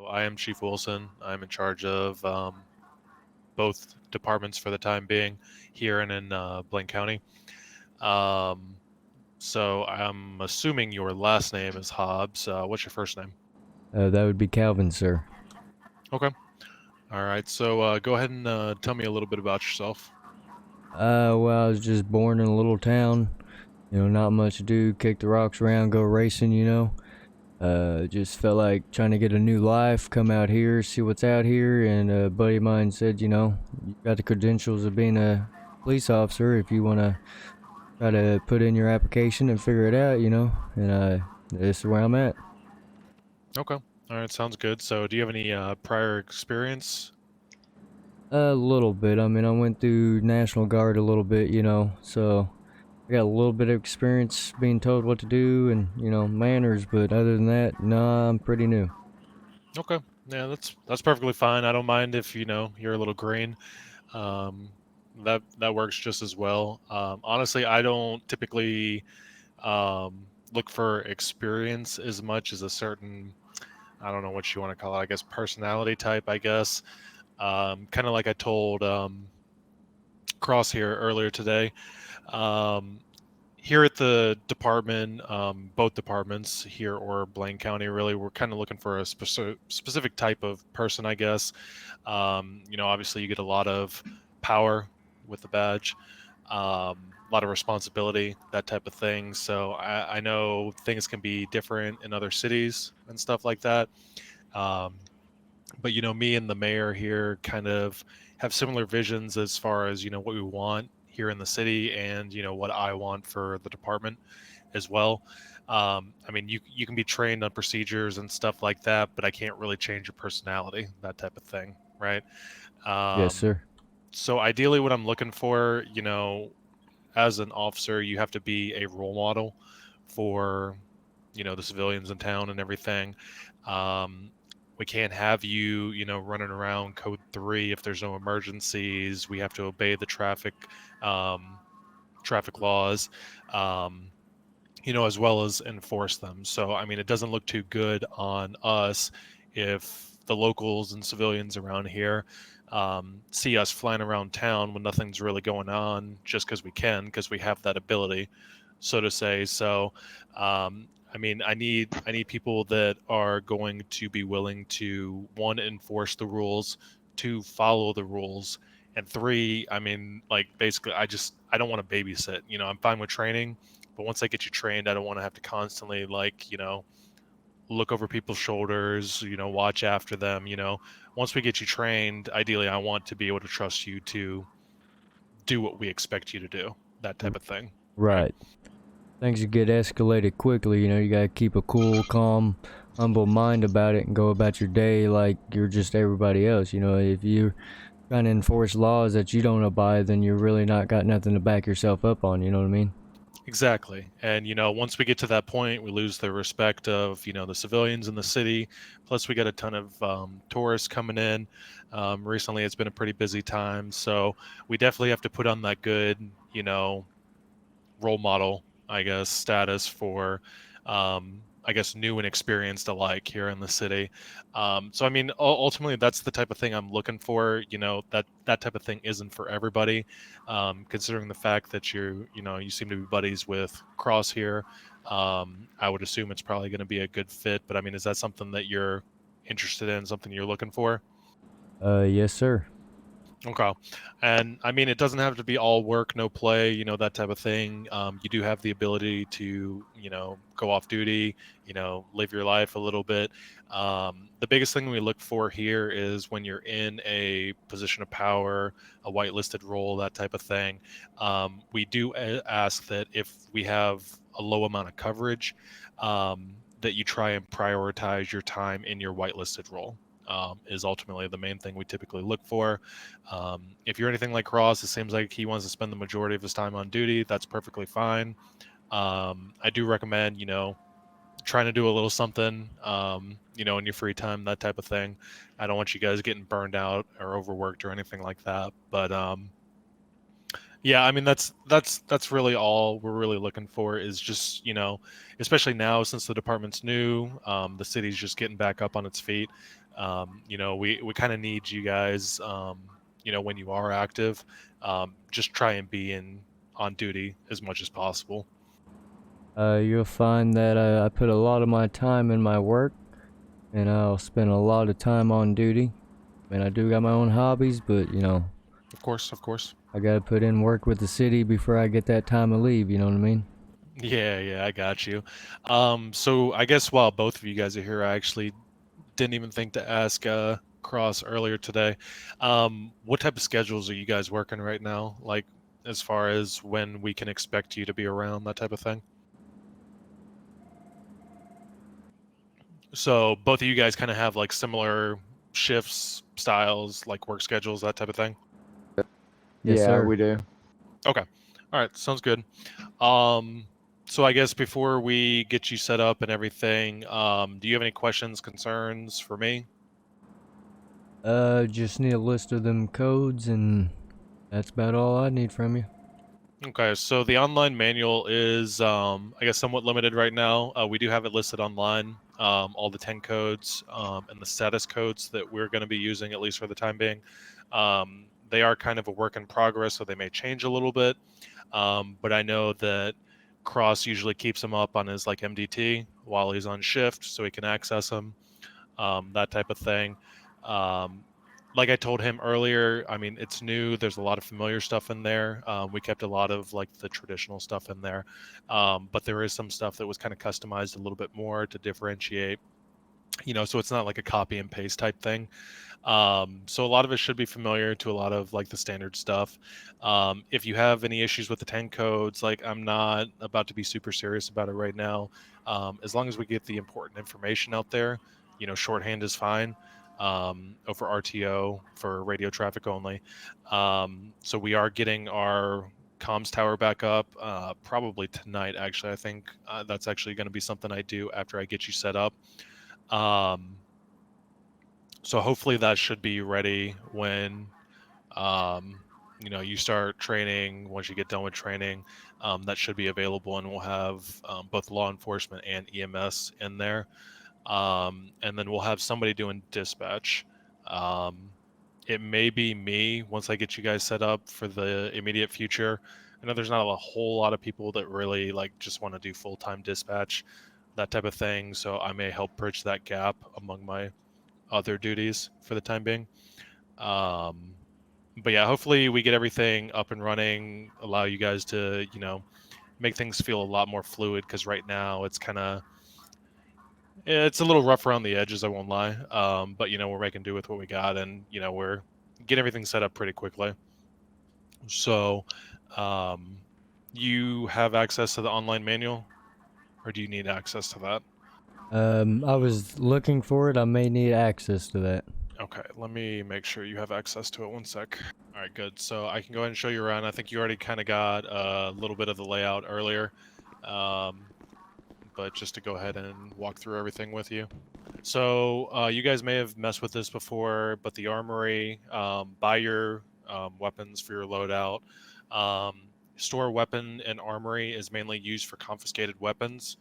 I am Chief Wilson. I'm in charge of both departments for the time being here and in Blaine County. Um, so I'm assuming your last name is Hobbs. What's your first name? That would be Calvin, sir. Okay. All right. So go ahead and tell me a little bit about yourself. Well, I was just born in a little town. Not much to do. Kick the rocks around, go racing. Just felt like trying to get a new life, come out here, see what's out here. And a buddy of mine said, you got the credentials of being a police officer if you want to try to put in your application and figure it out. And this is where I'm at. Okay. All right. Sounds good. So do you have any prior experience? A little bit. I mean, I went through National Guard a little bit. So I got a little bit of experience being told what to do and, manners, but other than that, nah, I'm pretty new. Okay. Yeah, that's perfectly fine. I don't mind if you're a little green. Um, that works just as well. Honestly, I don't typically look for experience as much as a certain, I don't know what you want to call it, I guess personality type, I guess. Kind of like I told Cross here earlier today. Um, Here at the department, both departments here or Blaine County, really, we're kind of looking for a specific type of person, I guess. Obviously, you get a lot of power with the badge, a lot of responsibility, that type of thing. So I know things can be different in other cities and stuff like that. Um, but me and the mayor here kind of have similar visions as far as what we want here in the city and what I want for the department as well. I mean, you can be trained on procedures and stuff like that, but I can't really change your personality, that type of thing, right? Yes, um, sir. so ideally what I'm looking for, as an officer, you have to be a role model for the civilians in town and everything. um, we can't have you running around code 3 if there's no emergencies. We have to obey the um, traffic laws, um, as well as enforce them. So I mean, it doesn't look too good on us if the locals and civilians around here see us flying around town when nothing's really going on, just because we can, because we have that ability, so to say. So, I mean, I need people that are going to be willing to, one, enforce the rules, two, follow the rules, and three, I mean, like basically, I don't want to babysit. I'm fine with training, but once I get you trained, I don't want to have to constantly like look over people's shoulders, watch after them. Once we get you trained, ideally, I want to be able to trust you to do what we expect you to do, that R- type of thing, right? Right. Things get escalated quickly. You gotta keep a cool, calm, humble mind about it and go about your day like you're just everybody else. If you're trying to enforce laws that you don't abide, then you're really not got nothing to back yourself up on. You know what I mean? Exactly. And once we get to that point, we lose the respect of the civilians in the city. Plus, we got a ton of tourists coming in. Recently, it's been a pretty busy time, so we definitely have to put on that good role model, I guess, status for, I guess, new and experienced alike here in the city. So, I mean, ultimately, that's the type of thing I'm looking for. That type of thing isn't for everybody. Considering the fact that you seem to be buddies with Cross here, I would assume it's probably going to be a good fit. But I mean, is that something that you're interested in, something you're looking for? Yes, sir. Okay. And I mean, it doesn't have to be all work, no play, that type of thing. You do have the ability to, go off duty, live your life a little bit. The biggest thing we look for here is when you're in a position of power, a whitelisted role, that type of thing. We do ask that if we have a low amount of coverage, that you try and prioritize your time in your whitelisted role. Is ultimately the main thing we typically look for. If you're anything like Cross, it seems like he wants to spend the majority of his time on duty. That's perfectly fine. I do recommend, trying to do a little something, in your free time, that type of thing. I don't want you guys getting burned out or overworked or anything like that. But Yeah, I mean that's really all we're really looking for is just especially now since the department's new, the city's just getting back up on its feet. We kind of need you guys, when you are active, just try and be in on duty as much as possible. You'll find that I put a lot of my time in my work, and I'll spend a lot of time on duty. And I do got my own hobbies, but Of course, of course. I gotta put in work with the city before I get that time of leave. You know what I mean? Yeah, yeah, I got you. So I guess while both of you guys are here, I actually didn't even think to ask Cross earlier today. What type of schedules are you guys working right now? Like as far as when we can expect you to be around, that type of thing. So both of you guys kind of have like similar shifts, styles, like work schedules, that type of thing. Yes, Yeah, sir. we do. Okay. All right, sounds good. Um, so I guess before we get you set up and everything, do you have any questions, concerns for me? Just need a list of them codes, and that's about all I need from you. Okay, so the online manual is, I guess, somewhat limited right now. We do have it listed online, all the 10 codes and the status codes that we're going to be using, at least for the time being. They are kind of a work in progress, so they may change a little bit. But I know that Cross usually keeps them up on his like MDT while he's on shift, so he can access them, that type of thing. Um, like I told him earlier, I mean, it's new. There's a lot of familiar stuff in there. We kept a lot of like the traditional stuff in there, but there is some stuff that was kind of customized a little bit more to differentiate. So it's not like a copy and paste type thing. So a lot of it should be familiar to a lot of like the standard stuff. If you have any issues with the 10 codes, like I'm not about to be super serious about it right now. As long as we get the important information out there, shorthand is fine. Over RTO for radio traffic only. So we are getting our comms tower back up probably tonight. Actually, I think that's actually going to be something I do after I get you set up. Um, so hopefully that should be ready when you start training. Once you get done with training, that should be available, and we'll have both law enforcement and EMS in there. And then we'll have somebody doing dispatch. Um, it may be me once I get you guys set up for the immediate future. I know there's not a whole lot of people that really like just want to do full-time dispatch, that type of thing. So I may help bridge that gap among my other duties for the time being. Um, but yeah, hopefully we get everything up and running, allow you guys to, make things feel a lot more fluid because right now it's a little rough around the edges, I won't lie. But we're making do with what we got, and we're get everything set up pretty quickly. So, um, you have access to the online manual, or do you need access to that? I was looking for it. I may need access to that. Okay, let me make sure you have access to it. One sec. All right, good. So I can go ahead and show you around. I think you already kind of got a little bit of the layout earlier, um, but just to go ahead and walk through everything with you. So you guys may have messed with this before, but the armory, buy your weapons for your loadout. Store weapon and armory is mainly used for confiscated weapons.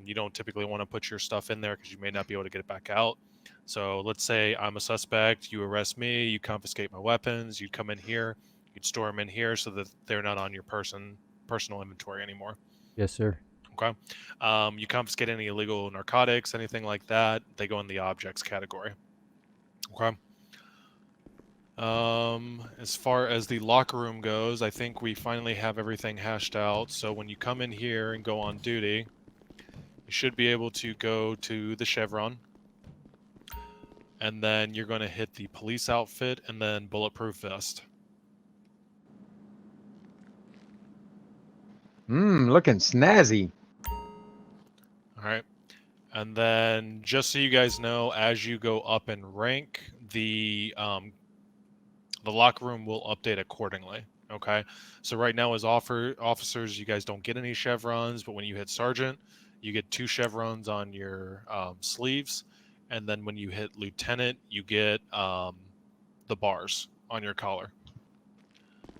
You don't typically want to put your stuff in there because you may not be able to get it back out. So let's say I'm a suspect, you arrest me, you confiscate my weapons, you'd come in here, you'd store them in here so that they're not on your personal inventory anymore. Yes, sir. Okay. You confiscate any illegal narcotics, anything like that, they go in the objects category. Okay. As far as the locker room goes, I think we finally have everything hashed out. So when you come in here and go on duty, you should be able to go to the chevron, and then you're going to hit the police outfit and then bulletproof vest. Looking snazzy. All right. And then just so you guys know, as you go up in rank, the locker room will update accordingly. Okay. So right now as officers, you guys don't get any chevrons, but when you hit sergeant, you get 2 chevrons on your sleeves. And then when you hit lieutenant, you get the bars on your collar.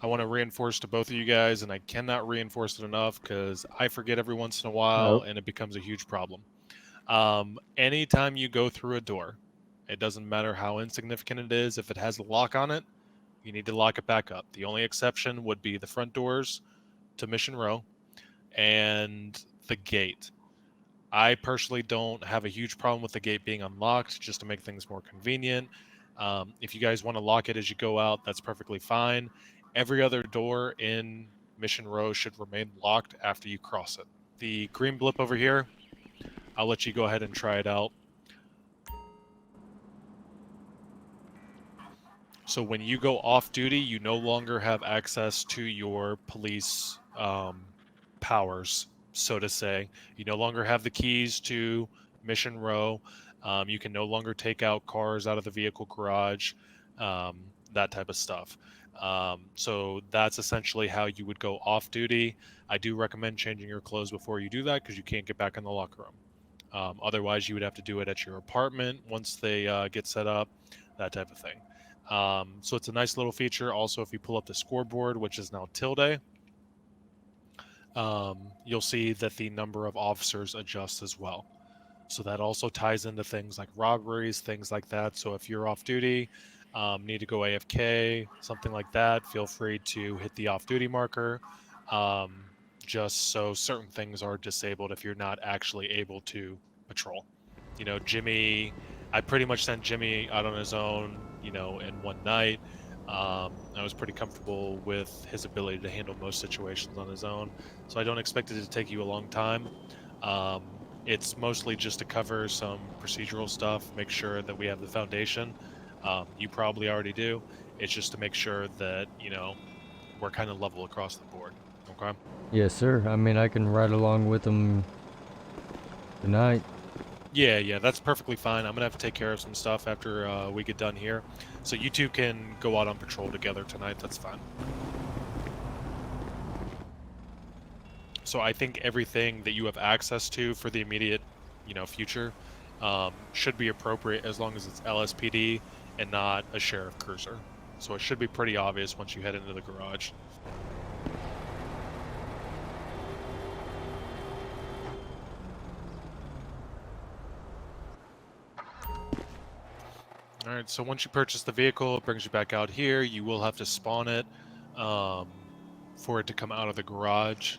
I want to reinforce to both of you guys, and I cannot reinforce it enough because I forget every once in a while, Nope. and it becomes a huge problem. Anytime you go through a door, it doesn't matter how insignificant it is. If it has a lock on it, you need to lock it back up. The only exception would be the front doors to Mission Row and the gate. I personally don't have a huge problem with the gate being unlocked just to make things more convenient. If you guys want to lock it as you go out, that's perfectly fine. Every other door in Mission Row should remain locked after you cross it. The green blip over here, I'll let you go ahead and try it out. So when you go off duty, you no longer have access to your police powers, so to say. You no longer have the keys to Mission Row. You can no longer take out cars out of the vehicle garage, that type of stuff. So that's essentially how you would go off duty. I do recommend changing your clothes before you do that because you can't get back in the locker room. Otherwise, you would have to do it at your apartment once they get set up, that type of thing. So it's a nice little feature. Also, if you pull up the scoreboard, which is now tilde, you'll see that the number of officers adjusts as well. So that also ties into things like robberies, things like that. So if you're off duty, need to go AFK, something like that, feel free to hit the off-duty marker, just so certain things are disabled if you're not actually able to patrol. You know, Jimmy, I pretty much sent Jimmy out on his own, you know, in one night. I was pretty comfortable with his ability to handle most situations on his own, so I don't expect it to take you a long time. It's mostly just to cover some procedural stuff, make sure that we have the foundation. You probably already do. It's just to make sure that, you know, we're kind of level across the board. Okay? Yes, sir. I mean, I can ride along with them tonight. Yeah, that's perfectly fine. I'm gonna have to take care of some stuff after we get done here, so you two can go out on patrol together tonight. That's fine. So I think everything that you have access to for the immediate, you know, future, should be appropriate as long as it's LSPD and not a sheriff cruiser. So it should be pretty obvious once you head into the garage. All right, so once you purchase the vehicle, it brings you back out here. You will have to spawn it for it to come out of the garage.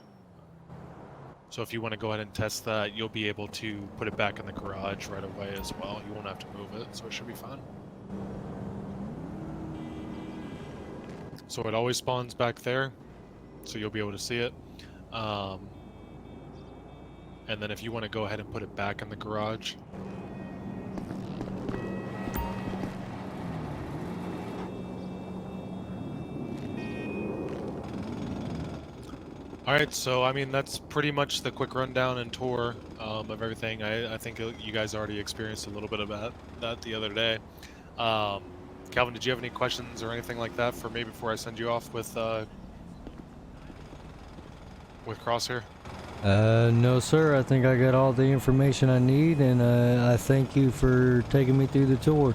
So if you want to go ahead and test that, you'll be able to put it back in the garage right away as well. You won't have to move it, so it should be fine. So it always spawns back there, so you'll be able to see it. And then if you want to go ahead and put it back in the garage, all right, so I mean that's pretty much the quick rundown and tour of everything. I think you guys already experienced a little bit of that the other day. Calvin, did you have any questions or anything like that for me before I send you off with Crosshair? No, sir. I think I got all the information I need, and I thank you for taking me through the tour.